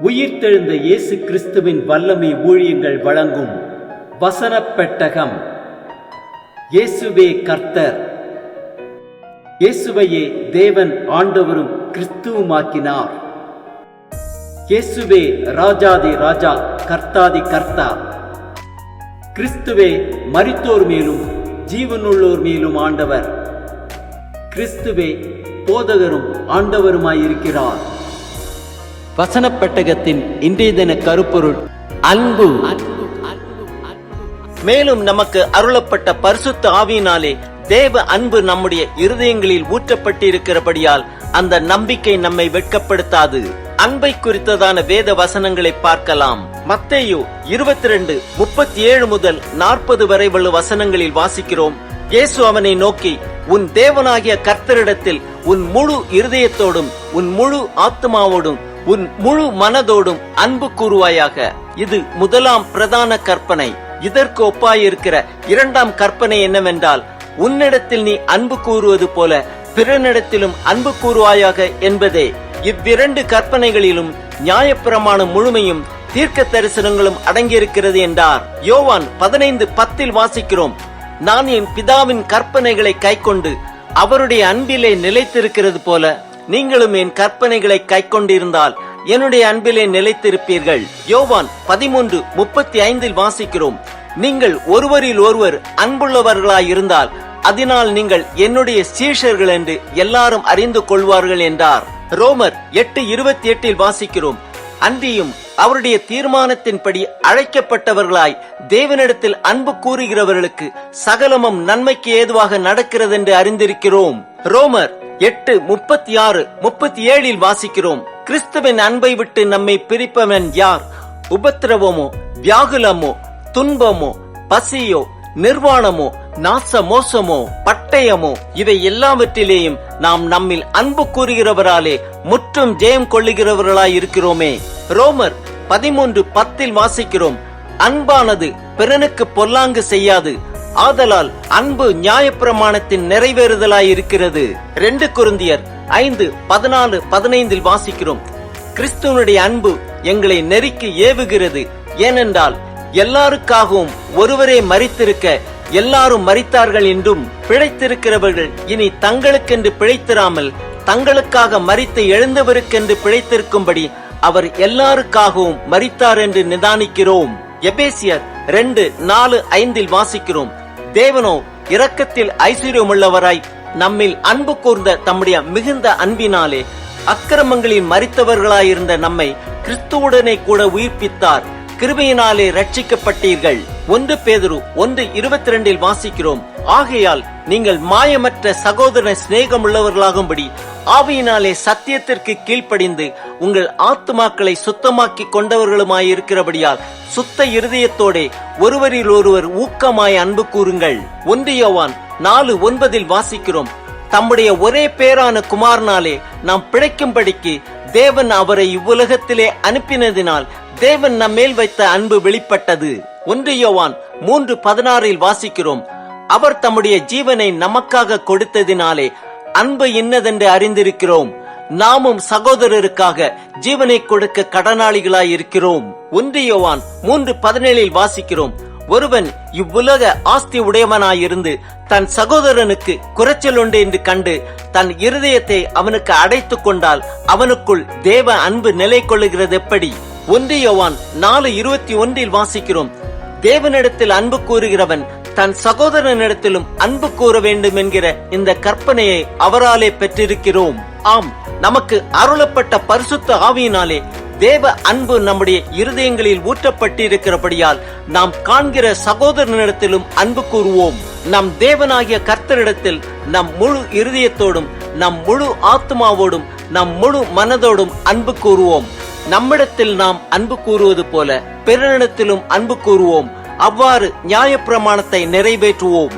உயிர்த்தெழுந்த இயேசு கிறிஸ்துவின் வல்லமை ஊழியங்கள் வழங்கும் வசனப் பெட்டகம். இயேசுவே கர்த்தர். இயேசுவையே தேவன் ஆண்டவரும் கிறிஸ்துவுமாக்கினார். இயேசுவே ராஜாதி ராஜா, கர்த்தாதி கர்த்தா. கிறிஸ்துவே மரித்தோர் மேலும் ஜீவனுள்ளோர் மேலும் ஆண்டவர். கிறிஸ்துவே போதகரும் ஆண்டவருமாயிருக்கிறார். வசனப் பெட்டகத்தின் இன்றைய தின கருப்பொருள் அன்பு. மேலும் நமக்கு அருளப்பட்ட பரிசுத்த ஆவியினாலே தேவ அன்பு நம்முடைய இருதயங்களில் ஊற்றப்பட்டிருக்கிறபடியால் அந்த நம்பிக்கை நம்மை வெட்கப்படுத்தாது. அன்பை குறித்ததான வேத வசனங்களை பார்க்கலாம். மத்தேயு 22:37 முதல் 40 வரை உள்ள வசனங்களில் வாசிக்கிறோம். இயேசு அவனை நோக்கி, உன் தேவனாகிய கர்த்தரிடத்தில் உன் முழு இருதயத்தோடும் உன் முழு ஆத்மாவோடும் உன் முழு மனதோடும் அன்பு கூறுவாயாக. இது முதலாம் பிரதான கற்பனை. இதற்கு ஒப்பாயிருக்கிற இரண்டாம் கற்பனை என்னவென்றால், உன்னிடத்தில் நீ அன்பு கூறுவது போல பிறனிடத்திலும் அன்பு கூறுவாயாக என்பதே. இவ்விரண்டு கற்பனைகளிலும் நியாயப்பிரமாணம் முழுமையும் தீர்க்க தரிசனங்களும் அடங்கியிருக்கிறது என்றார். யோவான் 15:10 வாசிக்கிறோம், நான் என் பிதாவின் கற்பனைகளை கைக்கொண்டு அவருடைய அன்பிலே நிலைத்திருக்கிறது போல நீங்களும் என் கற்பனைகளை கைக்கொண்டிருந்தால் என்னுடைய அன்பிலே நிலைத்திருப்பீர்கள். யோவான் 13:35 வாசிக்கிறோம், நீங்கள் ஒருவரில் ஒருவர் அன்புள்ளவர்களாயிருந்தால் அதனால் நீங்கள் என்னுடைய சீஷர்கள் என்று எல்லாரும் அறிந்து கொள்வார்கள் என்றார். ரோமர் 8:28 வாசிக்கிறோம், அன்றியும் அவருடைய தீர்மானத்தின்படி அழைக்கப்பட்டவர்களாய் தேவனிடத்தில் அன்பு கூறுகிறவர்களுக்கு சகலமும் நன்மைக்கு ஏதுவாக நடக்கிறது என்று அறிந்திருக்கிறோம். ரோமர் 8:36-37 வாசிக்கிறோம், கிறிஸ்துவின் அன்பை விட்டு நம்மை பிரிப்பவன் யார்? உபத்திரவமோ, வியாகுலமோ, துன்பமோ, பசியோ, நிர்வாணமோ, நாச மோசமோ, பட்டயமோ, இவை எல்லாவற்றிலேயும் நாம் நம்மில் அன்பு கூறுகிறவராலே முற்றும் ஜெயம் கொள்ளுகிறவர்களாய் இருக்கிறோமே. ரோமர் 13:10 வாசிக்கிறோம், அன்பானது பிறனுக்கு பொல்லாங்கு செய்யாது, ஆதலால் அன்பு நியாயப்பிரமாணத்தின் நிறைவேறுதலாய் இருக்கிறது. 2 கொரிந்தியர் 5:14-15 வாசிக்கிறோம், கிறிஸ்துவனுடைய அன்பு எங்களை நெருக்கி ஏவுகிறது. ஏனென்றால் எல்லாருக்காகவும் ஒருவரே மரித்திருக்க எல்லாரும் மரித்தார்கள் என்றும், பிழைத்திருக்கிறவர்கள் இனி தங்களுக்கென்று பிழைத்திராமல் தங்களுக்காக மரித்து எழுந்தவருக்கென்று பிழைத்திருக்கும்படி அவர் எல்லாருக்காகவும் மரித்தார் என்று நிதானிக்கிறோம். எபேசியர் 2:4-5 வாசிக்கிறோம், தேவனோ இரக்கத்தில் ஐஸ்வர்யமுள்ளவராய் நம்மில் அன்பு கூர்ந்த தம்முடைய மிகுந்த அன்பினாலே அக்கிரமங்களில் மரித்தவர்களாயிருந்த நம்மை கிறிஸ்துவுடனே கூட உயிர்ப்பித்தார். கிருபையினாலே ரட்சிக்கப்பட்டீர்கள். 1 பேதுரு 1:22 வாசிக்கிறோம், ஆகையால் நீங்கள் மாயமற்ற சகோதர சிநேகம் உள்ளவர்களாகும்படி ஆவியினாலே சத்தியத்திற்கு கீழ்ப்படிந்து உங்கள் ஆத்துமாக்களை சுத்தமாக்கி கொண்டவர்களுமாயிருக்கிறபடியால் சுத்த இருதயத்தோட ஒருவரில் ஒருவர் ஊக்கமாய் அன்பு கூறுங்கள். 1 யோவான் 4:9 வாசிக்கிறோம், தம்முடைய ஒரே பேரான குமாரனாலே நாம் பிழைக்கும்படிக்கு தேவன் அவரை இவ்வுலகத்திலே அனுப்பினதினால் தேவன் நம்மேல் வைத்த அன்பு வெளிப்பட்டது. 1 யோவான் 3:16 வாசிக்கிறோம், அவர் தம்முடைய ஜீவனை நமக்காக கொடுத்ததினாலே அன்பு இன்னதென்று அறிந்திருக்கிறோம். நாமும் சகோதரருக்காக ஜீவனை கொடுக்க கடனாளிகளாய் இருக்கிறோம். 1 யோவான் 3:17 வாசிக்கிறோம், ஒருவன் இவ்வுலக ஆஸ்தி உடையவனாயிருந்து தன் சகோதரனுக்கு குறைச்சல் உண்டு என்று கண்டு தன் இருதயத்தை அவனுக்கு அடைத்துக் கொண்டால் அவனுக்குள் தேவ அன்பு நிலை கொள்ளுகிறது எப்படி? 1 யோவான் 4:21 வாசிக்கிறோம், தேவனிடத்தில் அன்பு கூறுகிறவன் தன் சகோதரனிடத்திலும் அன்பு கூற வேண்டும் என்கிற இந்த கற்பனையை அவராலே பெற்றிருக்கிறோம். ஆம், நமக்கு அருளப்பட்ட பரிசுத்த ஆவியினாலே தேவ அன்பு நம்முடைய இருதயங்களில் ஊற்றப்பட்டிருக்கிறபடியால் நாம் காண்கிற சகோதரனிடத்திலும் அன்பு கூறுவோம். நம் தேவனாகிய கர்த்தரிடத்தில் நம் முழு இருதயத்தோடும் நம் முழு ஆத்மாவோடும் நம் முழு மனதோடும் அன்பு கூறுவோம். நம்மிடத்தில் நாம் அன்பு கூறுவது போல பிறனிடத்திலும் அன்பு கூறுவோம். அவ்வாறு நியாயப்பிரமாணத்தை நிறைவேற்றுவோம்.